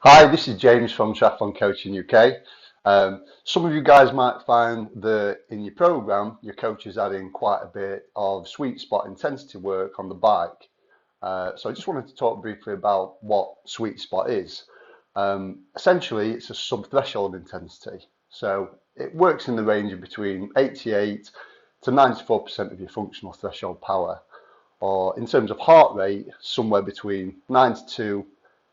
Hi, this is James from TriathlonCoaching.uk. Some of you guys might find that in your program, your coach is adding quite a bit of sweet spot intensity work on the bike. So I just wanted to talk briefly about what sweet spot is. Essentially, it's a sub-threshold intensity. So it works in the range of between 88 to 94% of your functional threshold power, or in terms of heart rate, somewhere between 92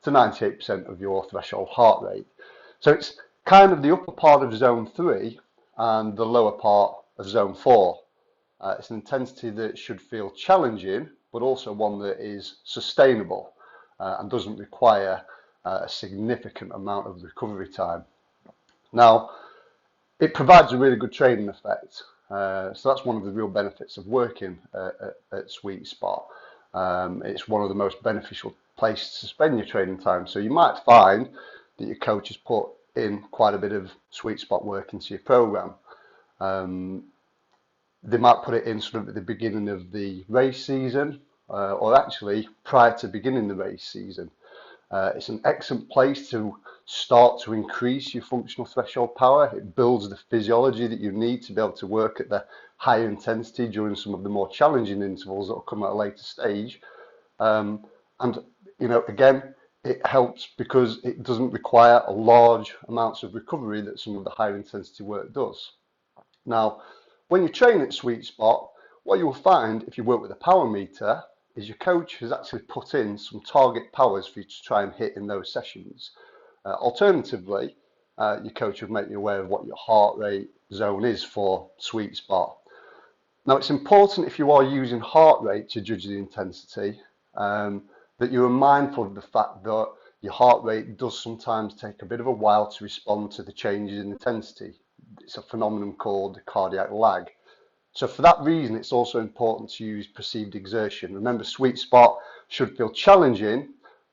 to 98% of your threshold heart rate. So it's kind of the upper part of zone 3 and the lower part of zone 4. It's an intensity that should feel challenging, but also one that is sustainable and doesn't require a significant amount of recovery time. Now, it provides a really good training effect. So that's one of the real benefits of working at Sweet Spot. It's one of the most beneficial places to spend your training time. So you might find that your coach has put in quite a bit of Sweet Spot work into your program. They might put it in sort of at the beginning of the race season, or actually prior to beginning the race season. It's an excellent place to start to increase your functional threshold power. It builds the physiology that you need to be able to work at the higher intensity during some of the more challenging intervals that will come at a later stage. And again, it helps because it doesn't require a large amounts of recovery that some of the higher intensity work does. Now, when you train at Sweet Spot, what you'll find if you work with a power meter is your coach has actually put in some target powers for you to try and hit in those sessions. Alternatively, your coach will make you aware of what your heart rate zone is for Sweet Spot. Now, it's important if you are using heart rate to judge the intensity that you are mindful of the fact that your heart rate does sometimes take a bit of a while to respond to the changes in intensity. It's a phenomenon called cardiac lag. So for that reason, it's also important to use perceived exertion. Remember, Sweet Spot should feel challenging,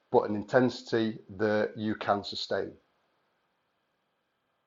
but an intensity that you can sustain.